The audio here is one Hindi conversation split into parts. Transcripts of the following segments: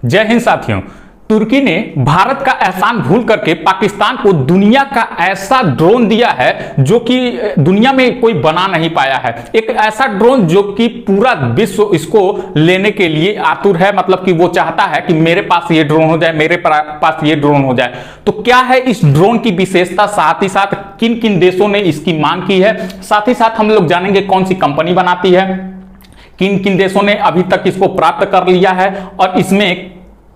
जय हिंद साथियों। तुर्की ने भारत का एहसान भूल करके पाकिस्तान को दुनिया का ऐसा ड्रोन दिया है जो कि दुनिया में कोई बना नहीं पाया है। एक ऐसा ड्रोन जो कि पूरा विश्व इसको लेने के लिए आतुर है, मतलब कि वो चाहता है कि मेरे पास ये ड्रोन हो जाए, मेरे पास ये ड्रोन हो जाए। तो क्या है इस ड्रोन की विशेषता, साथ ही साथ किन किन देशों ने इसकी मांग की है, साथ ही साथ हम लोग जानेंगे कौन सी कंपनी बनाती है, किन किन देशों ने अभी तक इसको प्राप्त कर लिया है और इसमें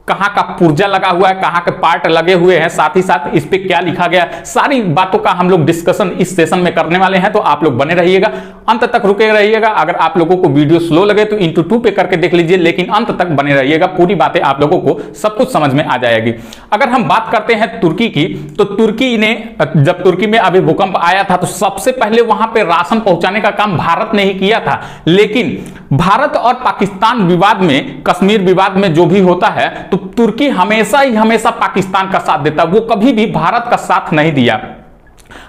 कहां का पुर्जा लगा हुआ है, कहां के पार्ट लगे हुए हैं, साथ ही साथ इस पे क्या लिखा गया है। सारी बातों का हम लोग डिस्कशन इस सेशन में करने वाले हैं, तो आप लोग बने रहिएगा, अंत तक रुके रहिएगा। अगर आप लोगों को वीडियो स्लो लगे तो इंटू 2 पे करके देख लीजिए, लेकिन अंत तक बने रहिएगा, पूरी बातें आप लोगों को सब कुछ समझ में आ जाएगी। अगर हम बात करते हैं तुर्की की, तो तुर्की ने जब तुर्की में अभी भूकंप आया था तो सबसे पहले वहां पे राशन पहुंचाने का काम भारत ने ही किया था। लेकिन भारत और पाकिस्तान विवाद में, कश्मीर विवाद में जो भी होता है, तो तुर्की हमेशा पाकिस्तान का साथ देता, वो कभी भी भारत का साथ नहीं दिया।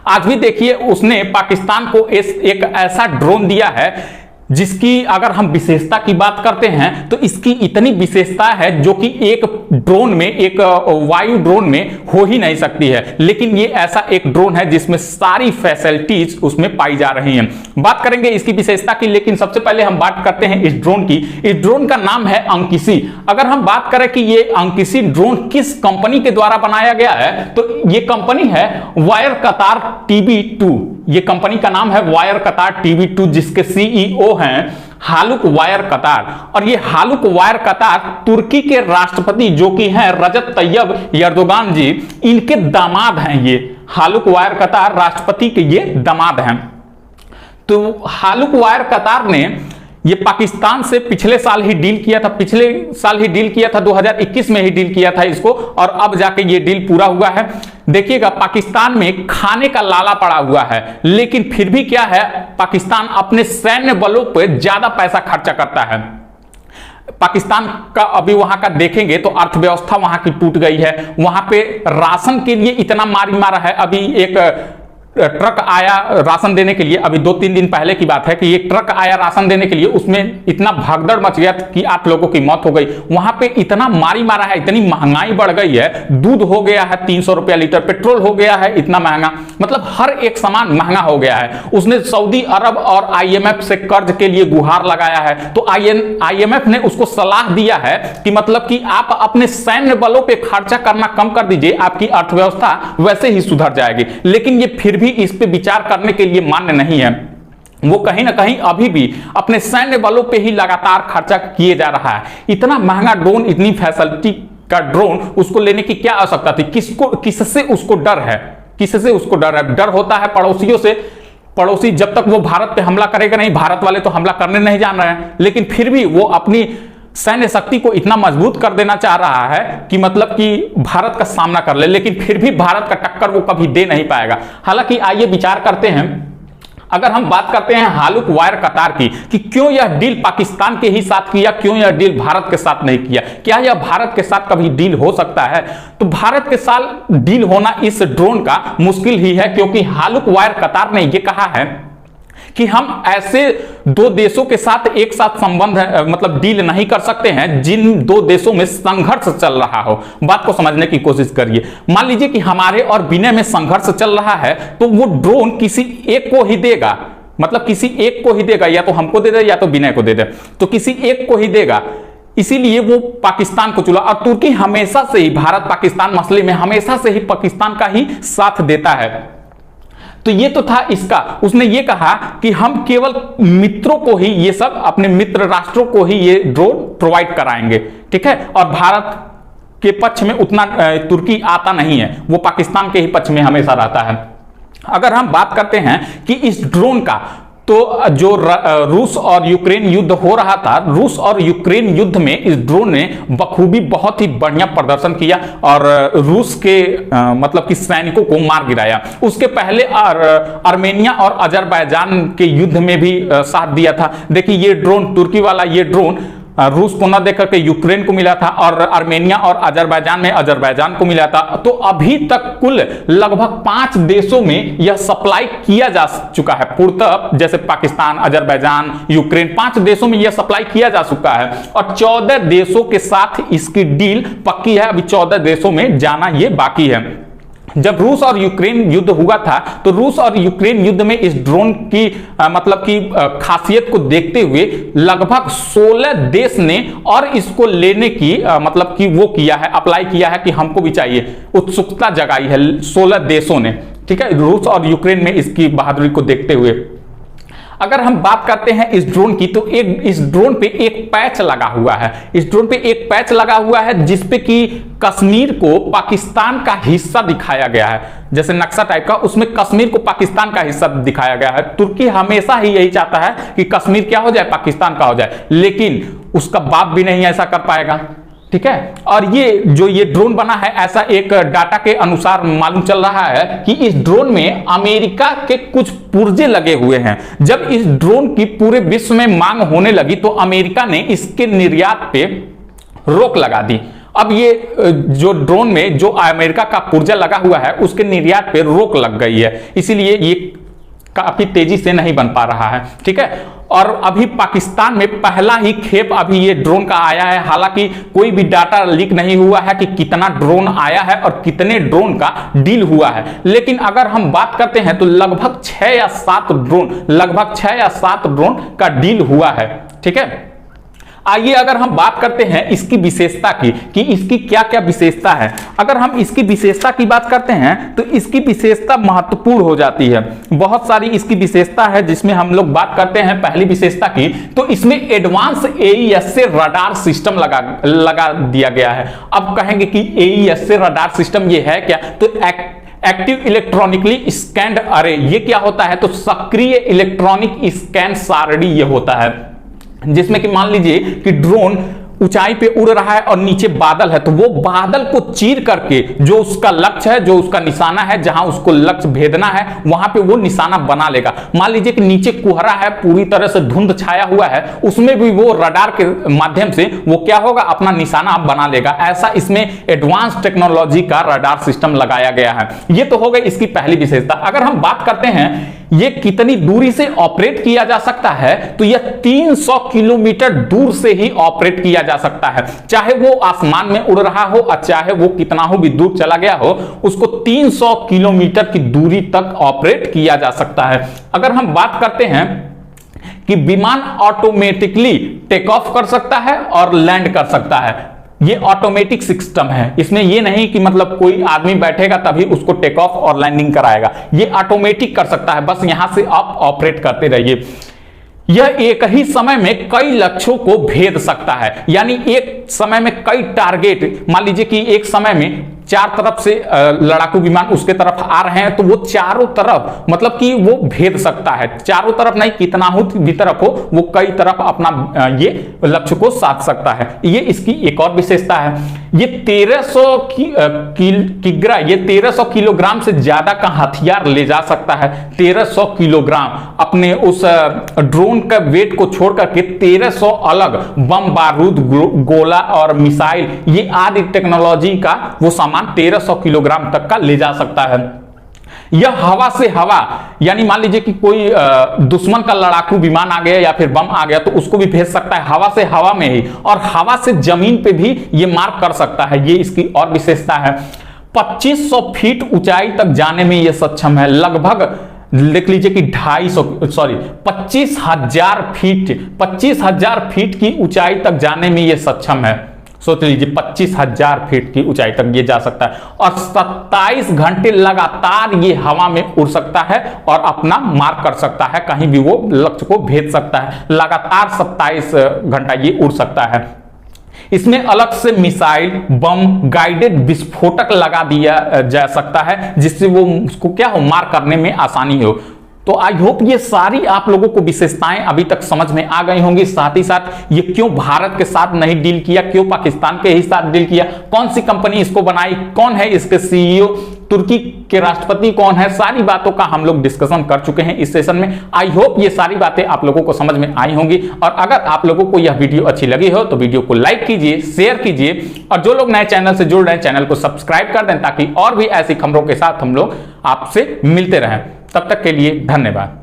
आज भी देखिए उसने पाकिस्तान को एक ऐसा ड्रोन दिया है जिसकी अगर हम विशेषता की बात करते हैं तो इसकी इतनी विशेषता है जो कि एक ड्रोन में, एक वायु ड्रोन में हो ही नहीं सकती है। लेकिन ये ऐसा एक ड्रोन है जिसमें सारी फैसिलिटीज उसमें पाई जा रही हैं। बात करेंगे इसकी विशेषता की, लेकिन सबसे पहले हम बात करते हैं इस ड्रोन की। इस ड्रोन का नाम है अंकिसी। अगर हम बात करें कि ये अंकिसी ड्रोन किस कंपनी के द्वारा बनाया गया है, तो ये कंपनी है वायर कतार TB2। ये कंपनी का नाम है वायर कतार TB2, जिसके CEO हैं हालुक वायर कतार। और ये हालुक वायर कतार तुर्की के राष्ट्रपति जो कि हैं रजब तैयब एर्दोगान जी, इनके दामाद हैं। ये हालुक वायर कतार राष्ट्रपति के ये दामाद हैं। तो हालुक वायर कतार ने ये पाकिस्तान से पिछले साल ही डील किया था, 2021 में ही डील किया था इसको, और अब जाके ये डील पूरा हुआ है। देखिएगा पाकिस्तान में खाने का लाला पड़ा हुआ है, लेकिन फिर भी क्या है, पाकिस्तान अपने सैन्य बलों पर ज्यादा पैसा खर्चा करता है। पाकिस्तान का अभी वहां का देखेंगे तो अर्थव्यवस्था वहां की टूट गई है। वहां पे राशन के लिए इतना मारी मारा है। अभी एक ट्रक आया राशन देने के लिए, अभी 2-3 दिन पहले की बात है कि एक ट्रक आया राशन देने के लिए, उसमें इतना भागदड़ मच गया कि 8 लोगों की मौत हो गई। वहां पे इतना मारी मारा है, इतनी महंगाई बढ़ गई है, दूध हो गया है 300 रुपया लीटर, पेट्रोल हो गया है इतना महंगा, मतलब हर एक सामान महंगा हो गया है। उसने सऊदी अरब और IMF से कर्ज के लिए गुहार लगाया है। तो IMF ने उसको सलाह दिया है कि मतलब कि आप अपने सैन्य बलों पे खर्चा करना कम कर दीजिए, आपकी अर्थव्यवस्था वैसे ही सुधर जाएगी। लेकिन ये फिर भी इस पे विचार करने के लिए मान्य नहीं है। वो कहीं ना कहीं अभी भी अपने सैन्य बलों पे ही लगातार खर्चा किए जा रहा है। इतना महंगा ड्रोन, इतनी फैसिलिटी का ड्रोन, उसको लेने की क्या आवश्यकता थी? किससे उसको डर है? किससे उसको डर है? डर होता है पड़ोसियों से। पड़ोसी जब तक वो भारत पे हमला करेगा नहीं, भारत वाले तो हमला करने नहीं जान रहे हैं, लेकिन फिर भी वो अपनी सैन्य शक्ति को इतना मजबूत कर देना चाह रहा है कि मतलब कि भारत का सामना कर ले, लेकिन फिर भी भारत का टक्कर वो कभी दे नहीं पाएगा। हालांकि आइए विचार करते हैं, अगर हम बात करते हैं हालुक वायर कतार की, कि क्यों यह डील पाकिस्तान के ही साथ किया, क्यों यह डील भारत के साथ नहीं किया, क्या यह भारत के साथ कभी डील हो सकता है? तो भारत के साथ डील होना इस ड्रोन का मुश्किल ही है, क्योंकि हालुक वायर कतार ने यह कहा है कि हम ऐसे 2 देशों के साथ एक साथ संबंध मतलब डील नहीं कर सकते हैं जिन 2 देशों में संघर्ष चल रहा हो। बात को समझने की कोशिश करिए। मान लीजिए कि हमारे और विनय में संघर्ष चल रहा है, तो वो ड्रोन किसी एक को ही देगा, मतलब किसी एक को ही देगा, या तो हमको दे दे या तो विनय को दे दे, तो किसी एक को ही देगा। इसीलिए वो पाकिस्तान को चुना। और तुर्की हमेशा से ही भारत पाकिस्तान मसले में हमेशा से ही पाकिस्तान का ही साथ देता है। तो ये तो था इसका। उसने ये कहा कि हम केवल मित्रों को ही, ये सब अपने मित्र राष्ट्रों को ही ये ड्रोन प्रोवाइड कराएंगे, ठीक है। और भारत के पक्ष में उतना तुर्की आता नहीं है, वो पाकिस्तान के ही पक्ष में हमेशा रहता है। अगर हम बात करते हैं कि इस ड्रोन का, तो जो रूस और यूक्रेन युद्ध हो रहा था, रूस और यूक्रेन युद्ध में इस ड्रोन ने बखूबी बहुत ही बढ़िया प्रदर्शन किया और रूस के मतलब कि सैनिकों को मार गिराया। उसके पहले आर्मेनिया और अजरबैजान के युद्ध में भी साथ दिया था। देखिए ये ड्रोन, तुर्की वाला ये ड्रोन रूस को न देकर के यूक्रेन को मिला था, और आर्मेनिया और अजरबैजान में अजरबैजान को मिला था। तो अभी तक कुल लगभग 5 देशों में यह सप्लाई किया जा चुका है पूर्णतः, जैसे पाकिस्तान, अजरबैजान, यूक्रेन, 5 देशों में यह सप्लाई किया जा चुका है और 14 देशों के साथ इसकी डील पक्की है। अभी 14 देशों में जाना यह बाकी है। जब रूस और यूक्रेन युद्ध हुआ था तो रूस और यूक्रेन युद्ध में इस ड्रोन की मतलब की खासियत को देखते हुए लगभग 16 देश ने और इसको लेने की मतलब कि वो किया है, अप्लाई किया है कि हमको भी चाहिए, उत्सुकता जगाई है 16 देशों ने, ठीक है, रूस और यूक्रेन में इसकी बहादुरी को देखते हुए। अगर हम बात करते हैं इस ड्रोन की, तो इस ड्रोन पे एक पैच लगा हुआ है। इस ड्रोन पे एक पैच लगा हुआ है जिसपे कि कश्मीर को पाकिस्तान का हिस्सा दिखाया गया है, जैसे नक्शा टाइप का, उसमें कश्मीर को पाकिस्तान का हिस्सा दिखाया गया है। तुर्की हमेशा ही यही चाहता है कि कश्मीर क्या हो जाए, पाकिस्तान का हो जाए, लेकिन उसका बाप भी नहीं ऐसा कर पाएगा, ठीक है। और ये ड्रोन बना है, ऐसा एक डाटा के अनुसार मालूम चल रहा है कि इस ड्रोन में अमेरिका के कुछ पुर्जे लगे हुए हैं। जब इस ड्रोन की पूरे विश्व में मांग होने लगी तो अमेरिका ने इसके निर्यात पे रोक लगा दी। अब ये जो ड्रोन में जो अमेरिका का पुर्जा लगा हुआ है उसके निर्यात पे रोक लग गई है, इसीलिए ये काफी तेजी से नहीं बन पा रहा है, ठीक है। और अभी पाकिस्तान में पहला ही खेप अभी ये ड्रोन का आया है, हालांकि कोई भी डाटा लीक नहीं हुआ है कि कितना ड्रोन आया है और कितने ड्रोन का डील हुआ है, लेकिन अगर हम बात करते हैं तो लगभग 6 या 7 ड्रोन का डील हुआ है, ठीक है। आइए अगर हम बात करते हैं इसकी विशेषता की कि इसकी क्या क्या विशेषता है। अगर हम इसकी विशेषता की बात करते हैं तो इसकी विशेषता महत्वपूर्ण हो जाती है। बहुत सारी इसकी विशेषता है जिसमें हम लोग बात करते हैं पहली विशेषता की, तो इसमें एडवांस AES से रडार सिस्टम लगा दिया गया है। अब कहेंगे कि AES से रडार सिस्टम ये है क्या, तो एक्टिव इलेक्ट्रॉनिकली स्कैन्ड अरे, ये क्या होता है, तो सक्रिय इलेक्ट्रॉनिक स्कैन सारणी ये होता है, जिसमें कि मान लीजिए कि ड्रोन ऊंचाई पे उड़ रहा है और नीचे बादल है, तो वो बादल को चीर करके जो उसका लक्ष्य है, जो उसका निशाना है, जहां उसको लक्ष्य भेदना है वहां पे वो निशाना बना लेगा। मान लीजिए कि नीचे कोहरा है, पूरी तरह से धुंध छाया हुआ है, उसमें भी वो रडार के माध्यम से वो क्या होगा, अपना निशाना बना लेगा। ऐसा इसमें एडवांस टेक्नोलॉजी का रडार सिस्टम लगाया गया है। ये तो हो गई इसकी पहली विशेषता। अगर हम बात करते हैं ये कितनी दूरी से ऑपरेट किया जा सकता है, तो यह 300 किलोमीटर दूर से ही ऑपरेट किया जा सकता है, चाहे वो आसमान में उड़ रहा हो और चाहे वो कितना हो भी दूर चला गया हो, उसको 300 किलोमीटर की दूरी तक ऑपरेट किया जा सकता है। अगर हम बात करते हैं कि विमान ऑटोमेटिकली टेक ऑफ कर सकता है और लैंड कर सकता है, ये ऑटोमेटिक सिस्टम है, इसमें ये नहीं कि मतलब कोई आदमी बैठेगा तभी उसको टेक ऑफ और लैंडिंग कराएगा, ये ऑटोमेटिक कर सकता है, बस यहां से आप ऑपरेट करते रहिए। यह एक ही समय में कई लक्ष्यों को भेद सकता है, यानी एक समय में कई टारगेट, मान लीजिए कि एक समय में 4 तरफ से लड़ाकू विमान उसके तरफ आ रहे हैं, तो वो चारों तरफ मतलब कि वो भेद सकता है, चारों तरफ नहीं, कितना हो भी तरफ हो, वो कई तरफ अपना ये लक्ष्य को साध सकता है। ये इसकी एक और विशेषता है। ये 1300 किलोग्राम से ज्यादा का हथियार ले जा सकता है। 1300 किलोग्राम अपने उस ड्रोन का वेट को छोड़ करके 1300 अलग बम, बारूद, गोला और मिसाइल, ये आदि टेक्नोलॉजी का वो सामान 1300 किलोग्राम तक का ले जा सकता है। यह हवा से हवा, यानी मान लीजिए कि कोई दुश्मन का लड़ाकू विमान आ गया या फिर बम आ गया तो उसको भी भेज सकता है हवा से हवा में ही, और हवा से जमीन पे भी ये मार कर सकता है। ये इसकी और विशेषता है। 2500 फीट ऊंचाई तक जाने में यह सक्षम है। लगभग देख लीजिए कि 25,000 फीट की ऊंचाई तक जाने में यह सक्षम है। सोच लीजिए 25,000 फीट की ऊंचाई तक ये जा सकता है और 27 घंटे लगातार ये हवा में उड़ सकता है और अपना मार कर सकता है, कहीं भी वो लक्ष्य को भेज सकता है। लगातार 27 घंटा ये उड़ सकता है। इसमें अलग से मिसाइल, बम, गाइडेड विस्फोटक लगा दिया जा सकता है, जिससे वो उसको क्या हो, मार करने में आसानी हो। तो आई होप ये सारी आप लोगों को विशेषताएं अभी तक समझ में आ गई होंगी। साथ ही साथ ये क्यों भारत के साथ नहीं डील किया, क्यों पाकिस्तान के ही साथ डील किया, कौन सी कंपनी इसको बनाई, कौन है इसके सीईओ, तुर्की के राष्ट्रपति कौन है, सारी बातों का हम लोग डिस्कशन कर चुके हैं इस सेशन में। आई होप ये सारी बातें आप लोगों को समझ में आई होंगी। और अगर आप लोगों को यह वीडियो अच्छी लगी हो तो वीडियो को लाइक कीजिए, शेयर कीजिए, और जो लोग नए चैनल से जुड़ रहे हैं चैनल को सब्सक्राइब कर दें, ताकि और भी ऐसी खबरों के साथ हम लोग आपसे मिलते रहें। तब तक के लिए धन्यवाद।